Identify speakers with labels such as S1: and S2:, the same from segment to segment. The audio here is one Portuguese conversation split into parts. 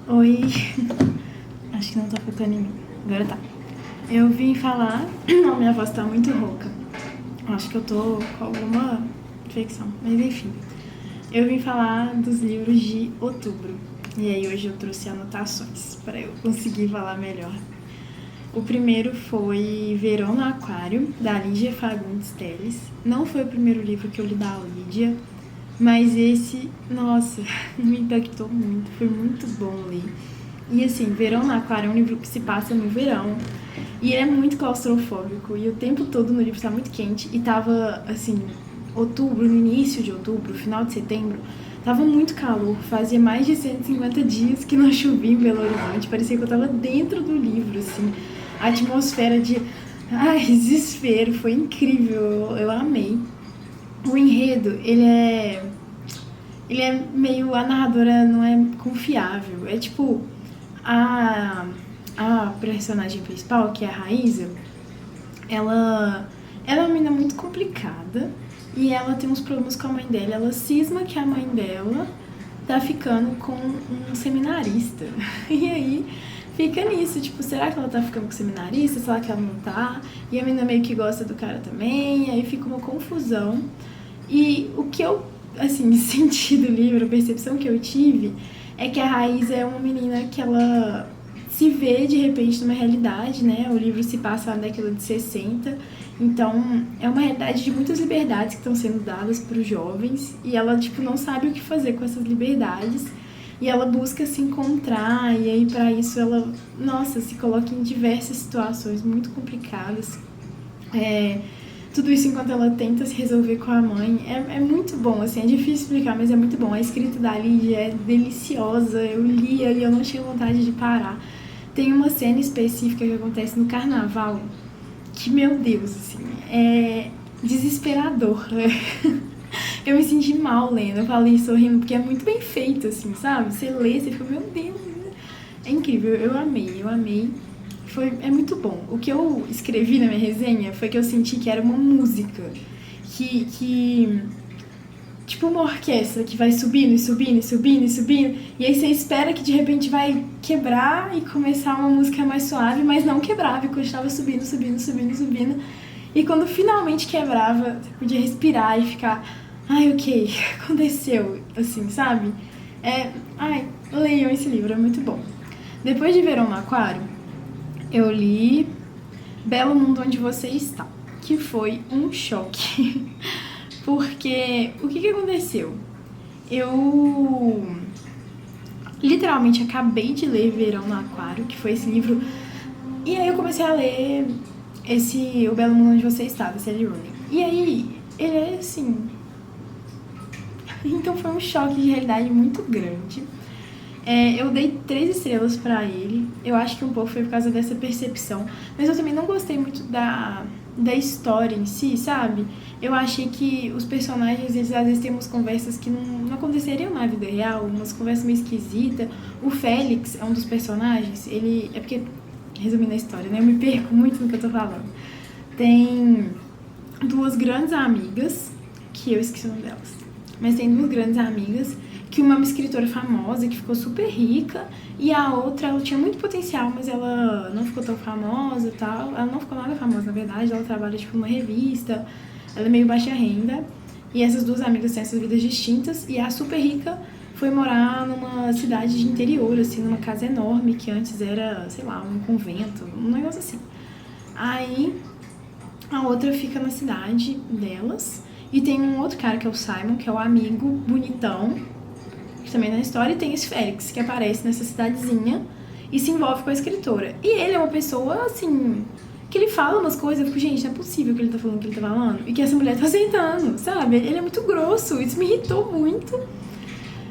S1: Oi, acho que não tá focando em mim. Agora tá. Eu vim falar. Não, minha voz tá muito rouca. Acho que eu tô com alguma infecção, mas enfim. Eu vim falar dos livros de outubro. E aí hoje eu trouxe anotações para eu conseguir falar melhor. O primeiro foi Verão no Aquário, da Lígia Fagundes Telles. Não foi o primeiro livro que eu li da Lídia, mas esse, nossa, me impactou muito. Foi muito bom ler. E assim, Verão no Aquário é um livro que se passa no verão. E ele é muito claustrofóbico. E o tempo todo no livro está muito quente. E tava, assim, outubro, no início de outubro, final de setembro, tava muito calor. Fazia mais de 150 dias que não chovia em Belo Horizonte. Parecia que eu tava dentro do livro, assim. A atmosfera de, ai, desespero. Foi incrível. Eu amei. O enredo, ele é meio, a narradora não é confiável. É tipo, a, a personagem principal, que é a Raíza, ela é uma menina muito complicada e ela tem uns problemas com a mãe dela. Ela cisma que a mãe dela tá ficando com um seminarista. E aí fica nisso, tipo, será que ela tá ficando com o seminarista? Será que ela não tá? E a menina meio que gosta do cara também, e aí fica uma confusão. E o que eu, assim, senti do livro, a percepção que eu tive, é que a Raiz é uma menina que ela se vê de repente numa realidade, né? O livro se passa na década de 60, então é uma realidade de muitas liberdades que estão sendo dadas para os jovens e ela, tipo, não sabe o que fazer com essas liberdades e ela busca se encontrar e aí para isso ela, nossa, se coloca em diversas situações muito complicadas. Tudo isso enquanto ela tenta se resolver com a mãe. É muito bom, assim, é difícil explicar, mas é muito bom. A escrita da Lídia é deliciosa, eu lia e eu não tinha vontade de parar. Tem uma cena específica que acontece no carnaval que, meu Deus, assim, é desesperador. Eu me senti mal lendo, eu falei sorrindo, porque é muito bem feito, assim, sabe? Você lê, você fica, meu Deus, é incrível, eu amei, eu amei. É muito bom. O que eu escrevi na minha resenha foi que eu senti que era uma música que tipo uma orquestra que vai subindo e subindo e subindo e subindo, e aí você espera que de repente vai quebrar e começar uma música mais suave, mas não quebrava, e continuava subindo, subindo, subindo, subindo. E quando finalmente quebrava, você podia respirar e ficar, ai, ok, aconteceu, assim, sabe? Ai, leiam esse livro, é muito bom. Depois de Verão no Aquário, eu li Belo Mundo Onde Você Está, que foi um choque. Porque o que aconteceu? Eu literalmente acabei de ler Verão no Aquário, que foi esse livro, e aí eu comecei a ler O Belo Mundo Onde Você Está, da Sally Rooney. E aí, ele é assim... Então foi um choque de realidade muito grande. Eu dei 3 estrelas pra ele. Eu acho que um pouco foi por causa dessa percepção. Mas eu também não gostei muito da história em si, sabe? Eu achei que os personagens, eles às vezes têm umas conversas que não aconteceriam na vida real, umas conversas meio esquisitas. O Félix é um dos personagens, ele... É porque, resumindo a história, né? Eu me perco muito no que eu tô falando. Tem 2 grandes amigas, que eu esqueci o nome delas, mas tem 2 grandes amigas, que uma é uma escritora famosa, que ficou super rica, e a outra, ela tinha muito potencial, mas ela não ficou tão famosa e tal. Ela não ficou nada famosa, na verdade, ela trabalha, tipo, numa revista, ela é meio baixa renda, e essas 2 amigas têm essas vidas distintas, e a super rica foi morar numa cidade de interior, assim, numa casa enorme, que antes era, sei lá, um convento, um negócio assim. Aí, a outra fica na cidade delas, e tem um outro cara que é o Simon, que é o amigo bonitão, que também na história, e tem esse Félix, que aparece nessa cidadezinha e se envolve com a escritora. E ele é uma pessoa, assim, que ele fala umas coisas, eu fico, gente, não é possível que ele tá falando o que ele tá falando, e que essa mulher tá aceitando, sabe? Ele é muito grosso, isso me irritou muito.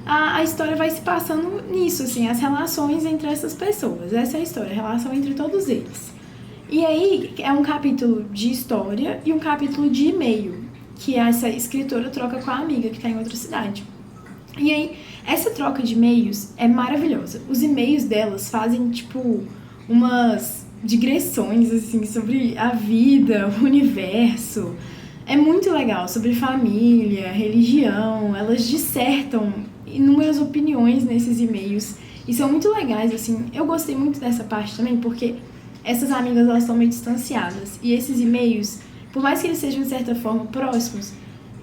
S1: A história vai se passando nisso, assim, as relações entre essas pessoas. Essa é a história, a relação entre todos eles. E aí, é um capítulo de história e um capítulo de e-mail, que essa escritora troca com a amiga que tá em outra cidade. E aí, essa troca de e-mails é maravilhosa. Os e-mails delas fazem, tipo, umas digressões, assim, sobre a vida, o universo. É muito legal, sobre família, religião. Elas dissertam inúmeras opiniões nesses e-mails. E são muito legais, assim. Eu gostei muito dessa parte também, porque essas amigas, elas estão meio distanciadas. E esses e-mails, por mais que eles sejam, de certa forma, próximos,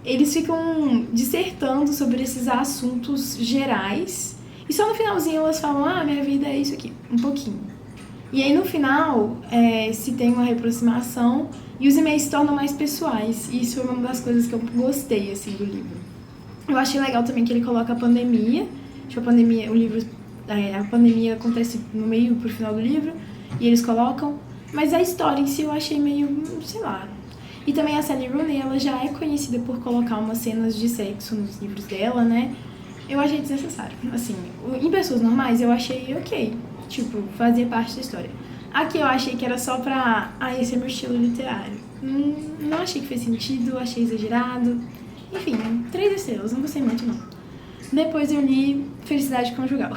S1: eles ficam dissertando sobre esses assuntos gerais. E só no finalzinho elas falam, minha vida é isso aqui, um pouquinho. E aí no final, se tem uma reaproximação e os e-mails se tornam mais pessoais. E isso foi uma das coisas que eu gostei, assim, do livro. Eu achei legal também que ele coloca a pandemia. Tipo, a pandemia, o livro, a pandemia acontece no meio pro final do livro e eles colocam. Mas a história em si eu achei meio, sei lá. E também a Sally Rooney, ela já é conhecida por colocar umas cenas de sexo nos livros dela, né? Eu achei desnecessário. Assim, em pessoas normais eu achei ok. Tipo, fazia parte da história. Aqui eu achei que era só pra... esse é meu estilo literário. Não achei que fez sentido, achei exagerado. Enfim, 3 estrelas, não gostei muito não. Depois eu li Felicidade Conjugal.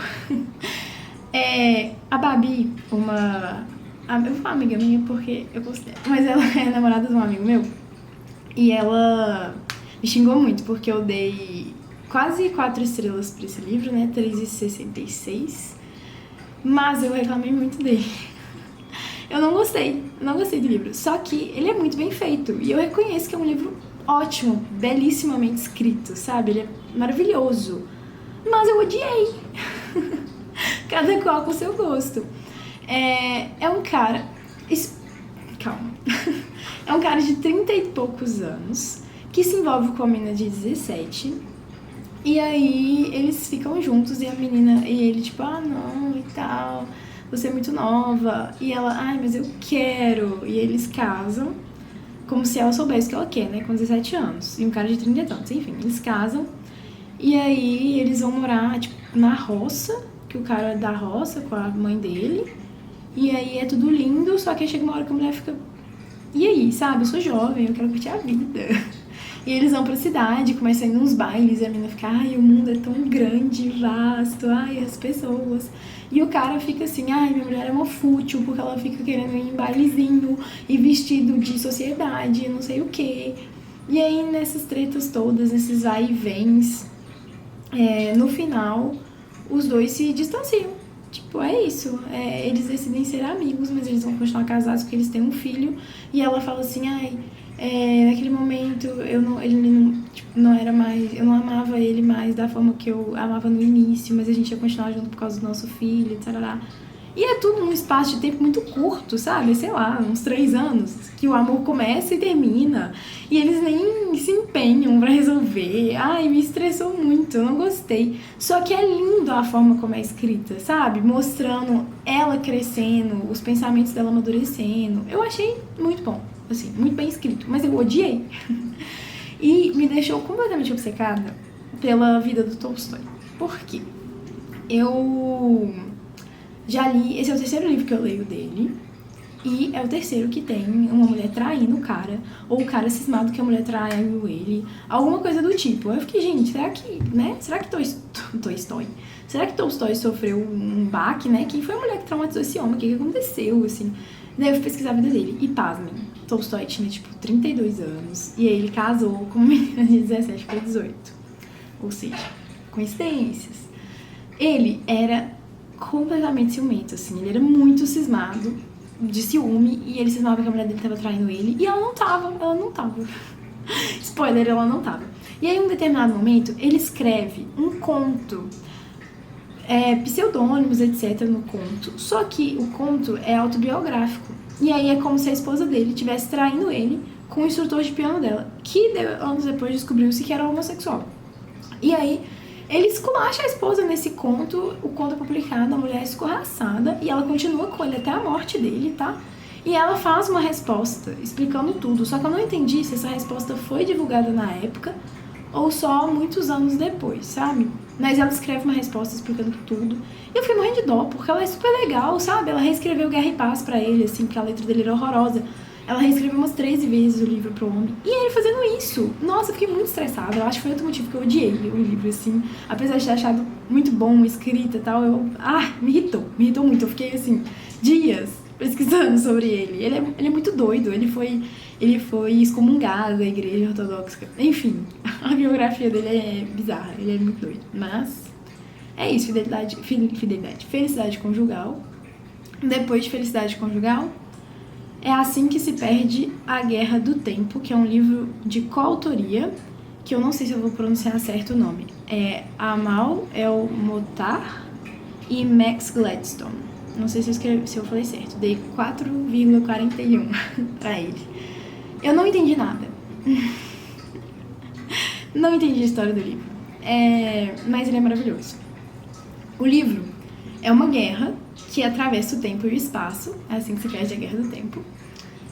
S1: A Babi, eu vou falar amiga minha porque eu gostei, mas ela é namorada de um amigo meu. E ela me xingou muito porque eu dei quase 4 estrelas pra esse livro, né? 3,66. Mas eu reclamei muito dele. Eu não gostei do livro. Só que ele é muito bem feito. E eu reconheço que é um livro ótimo, belíssimamente escrito, sabe? Ele é maravilhoso. Mas eu odiei. Cada qual com o seu gosto. É um cara... Calma. É um cara de 30 e poucos anos que se envolve com uma menina de 17. E aí eles ficam juntos e a menina... E ele tipo, não, e tal... Você é muito nova. E ela, mas eu quero. E eles casam, como se ela soubesse que ela quer, né? Com 17 anos. E um cara de 30 e tantos. Enfim, eles casam. E aí eles vão morar, tipo, na roça. Que o cara é da roça com a mãe dele. E aí é tudo lindo. Só que aí chega uma hora que a mulher fica... E aí, sabe? Eu sou jovem, eu quero curtir a vida. E eles vão pra cidade, começam a ir nos bailes. E a menina fica, o mundo é tão grande, vasto. As pessoas... E o cara fica assim, minha mulher é uma fútil, porque ela fica querendo ir em bailezinho e vestido de sociedade, não sei o quê. E aí, nessas tretas todas, nesses vai e vens, no final, os dois se distanciam. Tipo, é isso. Eles decidem ser amigos, mas eles vão continuar casados porque eles têm um filho. E ela fala assim, naquele momento não era mais, eu não amava ele mais da forma que eu amava no início, mas a gente ia continuar junto por causa do nosso filho, etc. E é tudo num espaço de tempo muito curto, sabe? Sei lá, uns 3 anos, que o amor começa e termina. E eles nem se empenham pra resolver. Me estressou muito, eu não gostei. Só que é lindo a forma como é escrita, sabe? Mostrando ela crescendo, os pensamentos dela amadurecendo. Eu achei muito bom. Assim, muito bem escrito, mas eu odiei. E me deixou completamente obcecada pela vida do Tolstói. Por quê? Eu já li... Esse é o 3º livro que eu leio dele. E é o 3º que tem uma mulher traindo o cara. Ou o cara cismado que a mulher traiu ele. Alguma coisa do tipo. Eu fiquei, gente, será que... né? Será que Tolstói... Será que Tolstói sofreu um baque, né? Quem foi a mulher que traumatizou esse homem? O que aconteceu, assim? Daí eu fui pesquisar a vida dele. E pasmem, Tolstói tinha, 32 anos. E aí ele casou com uma menina de 17 para 18. Ou seja, coincidências. Ele era completamente ciumento, assim. Ele era muito cismado de ciúme. E ele cismava que a mulher dele tava traindo ele. E ela não tava. Spoiler, ela não tava. E aí, em um determinado momento, ele escreve um conto... pseudônimos, etc. no conto. Só que o conto é autobiográfico. E aí é como se a esposa dele estivesse traindo ele com o instrutor de piano dela, que anos depois descobriu-se que era homossexual. E aí ele esculacha a esposa nesse conto, o conto é publicado, a mulher é escorraçada e ela continua com ele até a morte dele, tá? E ela faz uma resposta explicando tudo, só que eu não entendi se essa resposta foi divulgada na época ou só muitos anos depois, sabe? Mas ela escreve uma resposta explicando tudo. E eu fiquei morrendo de dó, porque ela é super legal, sabe? Ela reescreveu Guerra e Paz pra ele, assim, porque a letra dele era horrorosa. Ela reescreveu umas 13 vezes o livro pro homem. E ele fazendo isso. Nossa, eu fiquei muito estressada. Eu acho que foi outro motivo que eu odiei o livro, assim. Apesar de ter achado muito bom, escrita e tal, me irritou muito. Eu fiquei, assim, dias pesquisando sobre ele. Ele é muito doido. Ele foi excomungado da igreja ortodoxa. Enfim, a biografia dele é bizarra. Ele é muito doido. Mas É isso, felicidade conjugal. Depois de Felicidade Conjugal, É Assim que se Perde a Guerra do Tempo, que é um livro de coautoria, que eu não sei se eu vou pronunciar certo o nome. É Amal El-Mohtar e Max Gladstone. Não sei se eu falei certo. Dei 4,41 pra ele. Eu não entendi nada. Não entendi a história do livro. Mas ele é maravilhoso. O livro é uma guerra que atravessa o tempo e o espaço. É assim que se perde a Guerra do Tempo.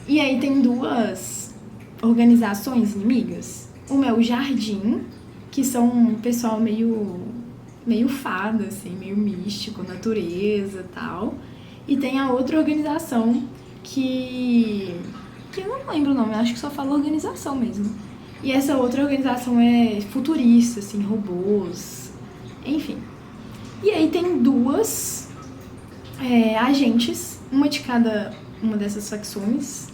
S1: E aí tem duas organizações inimigas. Uma é o Jardim, que são um pessoal meio fada, assim, meio místico, natureza e tal. E tem a outra organização que eu não lembro o nome, acho que só fala organização mesmo. E essa outra organização é futurista, assim, robôs, enfim. E aí tem duas agentes, uma de cada uma dessas facções,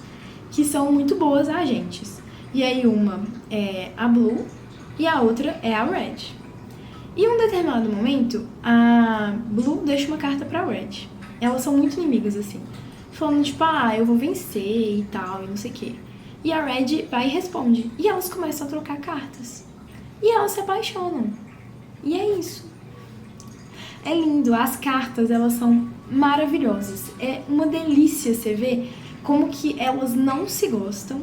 S1: que são muito boas agentes. E aí uma é a Blue e a outra é a Red. E em um determinado momento, a Blue deixa uma carta pra Red. Elas são muito inimigas, assim. Falando, tipo, eu vou vencer e tal, e não sei o quê. E a Red vai e responde. E elas começam a trocar cartas. E elas se apaixonam. E é isso. É lindo. As cartas, elas são maravilhosas. É uma delícia você ver como que elas não se gostam,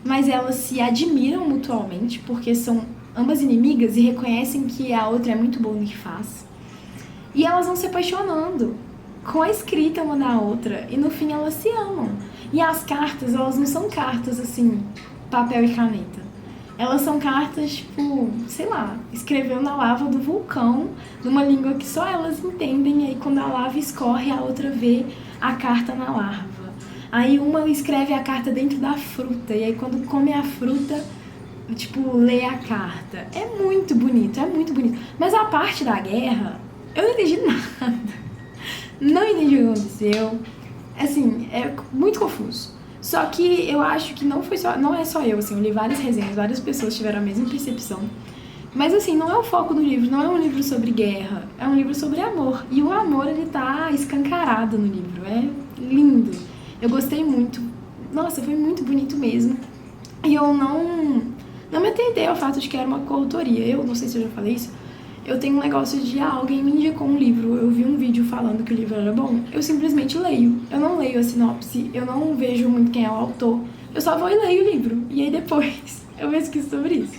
S1: mas elas se admiram mutuamente, porque são ambas inimigas e reconhecem que a outra é muito boa no que faz. E elas vão se apaixonando com a escrita uma da outra, e no fim elas se amam. E as cartas, elas não são cartas assim, papel e caneta. Elas são cartas, tipo, sei lá, escreveu na lava do vulcão, numa língua que só elas entendem, e aí quando a lava escorre, a outra vê a carta na larva. Aí uma escreve a carta dentro da fruta, e aí quando come a fruta, tipo, lê a carta. É muito bonito, é muito bonito. Mas a parte da guerra, eu não entendi nada. Não entendi o que aconteceu. Assim, é muito confuso. Só que eu acho que não é só eu, assim, eu li várias resenhas, várias pessoas tiveram a mesma percepção. Mas assim, não é o foco do livro, não é um livro sobre guerra, é um livro sobre amor. E o amor, ele tá escancarado no livro, é lindo. Eu gostei muito. Nossa, foi muito bonito mesmo. E eu não me atentei ao fato de que era uma coautoria. Eu não sei se eu já falei isso. Eu tenho um negócio de alguém me indicou um livro, eu vi um vídeo falando que o livro era bom, eu simplesmente leio. Eu não leio a sinopse, eu não vejo muito quem é o autor. Eu só vou e leio o livro. E aí depois eu pesquiso sobre isso.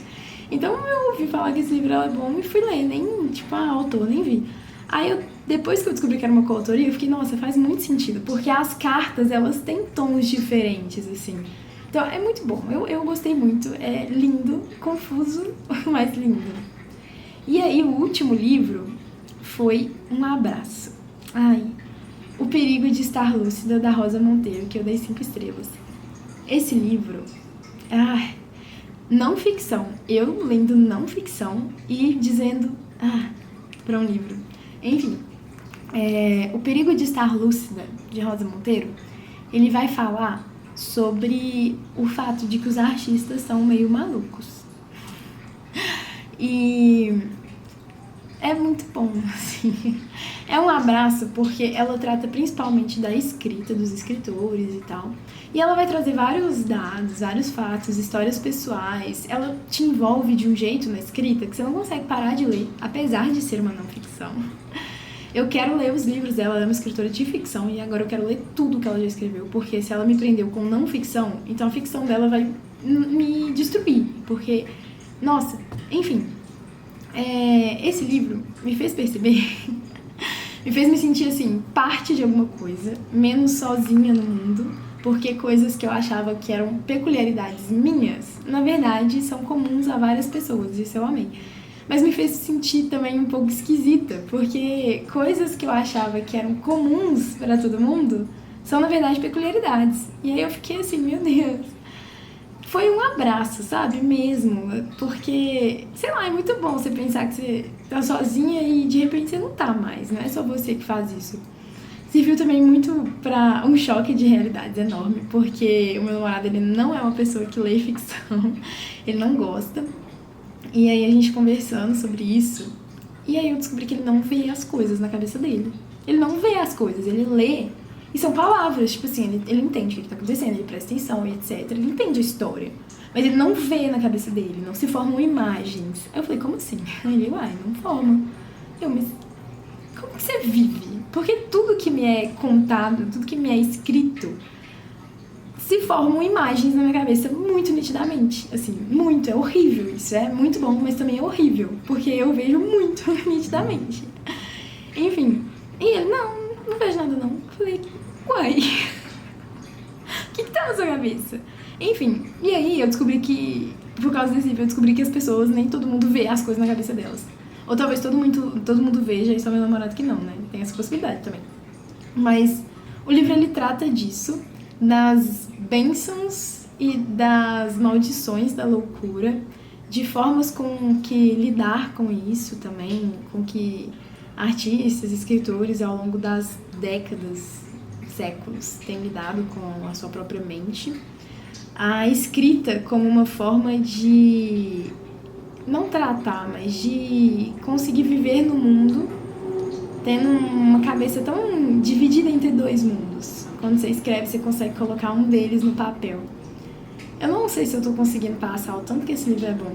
S1: Então eu ouvi falar que esse livro era bom e fui ler, nem, tipo, autor, nem vi. Aí depois que eu descobri que era uma coautoria, eu fiquei, nossa, faz muito sentido, porque as cartas, elas têm tons diferentes, assim. Então é muito bom, eu gostei muito, é lindo, confuso, mas lindo. E aí o último livro foi Um Abraço. O Perigo de Estar Lúcida, da Rosa Monteiro, que eu dei 5 estrelas. Esse livro, não ficção. Eu lendo não ficção e dizendo, para um livro. Enfim, O Perigo de Estar Lúcida, de Rosa Monteiro, ele vai falar sobre o fato de que os artistas são meio malucos. E é muito bom, assim. É um abraço porque ela trata principalmente da escrita, dos escritores e tal. E ela vai trazer vários dados, vários fatos, histórias pessoais. Ela te envolve de um jeito na escrita que você não consegue parar de ler, apesar de ser uma não ficção. Eu quero ler os livros dela, ela é uma escritora de ficção e agora eu quero ler tudo que ela já escreveu, porque se ela me prendeu com não ficção, então a ficção dela vai me destruir, porque, nossa, enfim, esse livro me fez perceber, me fez me sentir assim, parte de alguma coisa, menos sozinha no mundo, porque coisas que eu achava que eram peculiaridades minhas, na verdade são comuns a várias pessoas, isso eu amei. Mas me fez sentir também um pouco esquisita, porque coisas que eu achava que eram comuns para todo mundo são, na verdade, peculiaridades. E aí eu fiquei assim, meu Deus. Foi um abraço, sabe? Mesmo. Porque, sei lá, é muito bom você pensar que você tá sozinha e de repente você não tá mais. Não é só você que faz isso. Serviu também muito para um choque de realidades enorme, porque o meu namorado, ele não é uma pessoa que lê ficção, ele não gosta. E aí a gente conversando sobre isso, E aí eu descobri que ele não vê as coisas na cabeça dele. Ele não vê as coisas, ele lê. E são palavras, tipo assim, ele entende o que tá acontecendo, ele presta atenção e etc. Ele entende a história. Mas ele não vê na cabeça dele, não se formam imagens. Aí eu falei, como assim? Aí ele, uai, não forma. Mas como que você vive? Porque tudo que me é contado, tudo que me é escrito, se formam imagens na minha cabeça muito nitidamente. Assim, muito. É horrível isso. É muito bom, mas também é horrível. Porque eu vejo muito nitidamente. Enfim. E ele, não vejo nada não. Eu falei, uai. O que tá na sua cabeça? Enfim. E aí eu descobri que, por causa desse livro, eu descobri que as pessoas, nem todo mundo vê as coisas na cabeça delas. Ou talvez todo mundo veja e só meu namorado que não, né? Tem essa possibilidade também. Mas o livro, ele trata disso, das bênçãos e das maldições da loucura, de formas com que lidar com isso também, com que artistas, escritores, ao longo das décadas, séculos, têm lidado com a sua própria mente. A escrita como uma forma de não tratar, mas de conseguir viver no mundo tendo uma cabeça tão dividida entre dois mundos. Quando você escreve, você consegue colocar um deles no papel. Eu não sei se eu tô conseguindo passar o tanto que esse livro é bom.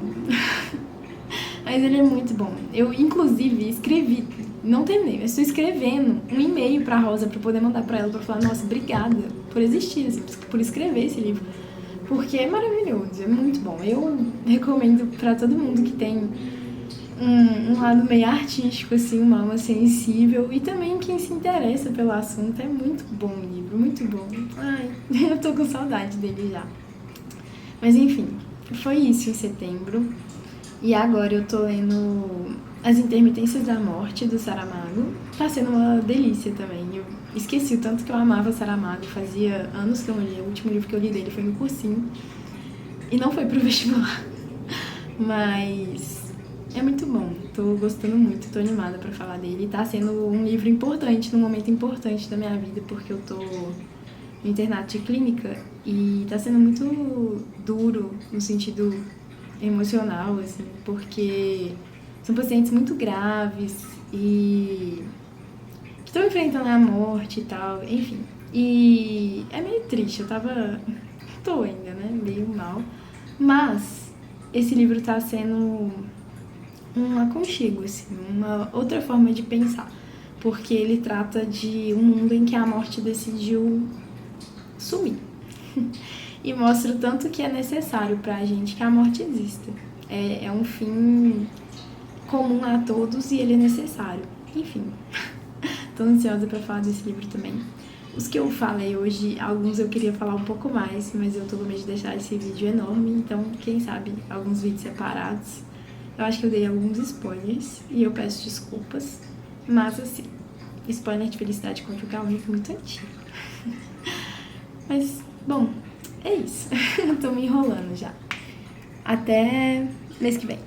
S1: Mas ele é muito bom. Eu, inclusive, escrevi, não terminei, mas estou escrevendo um e-mail pra Rosa pra poder mandar pra ela, pra falar, nossa, obrigada por existir, assim, por escrever esse livro. Porque é maravilhoso, é muito bom. Eu recomendo pra todo mundo que tem um lado meio artístico, assim, uma alma sensível, e também quem se interessa pelo assunto. É muito bom o livro, muito bom. Ai, eu tô com saudade dele já. Mas enfim, foi isso em setembro. E agora eu tô lendo As Intermitências da Morte, do Saramago. Tá sendo uma delícia também. Eu esqueci o tanto que eu amava Saramago. Fazia anos que eu não lia. O último livro que eu li dele foi no cursinho. E não foi pro vestibular. Mas é muito bom. Tô gostando muito, tô animada pra falar dele. Tá sendo um livro importante, num momento importante da minha vida, porque eu tô no internato de clínica e tá sendo muito duro no sentido emocional, assim, porque são pacientes muito graves e que estão enfrentando a morte e tal, enfim. E é meio triste, tô ainda, né, meio mal, mas esse livro tá sendo um aconchego, assim, uma outra forma de pensar, porque ele trata de um mundo em que a morte decidiu sumir. E mostra o tanto que é necessário pra gente que a morte exista. É um fim comum a todos e ele é necessário. Enfim, tô ansiosa pra falar desse livro também. Os que eu falei hoje, alguns eu queria falar um pouco mais, mas eu tô com medo de deixar esse vídeo enorme, então quem sabe alguns vídeos separados. Eu acho que eu dei alguns spoilers e eu peço desculpas, mas assim, spoiler de Felicidade Conjugal é um livro muito antigo. Mas, bom, é isso. Eu tô me enrolando já. Até mês que vem.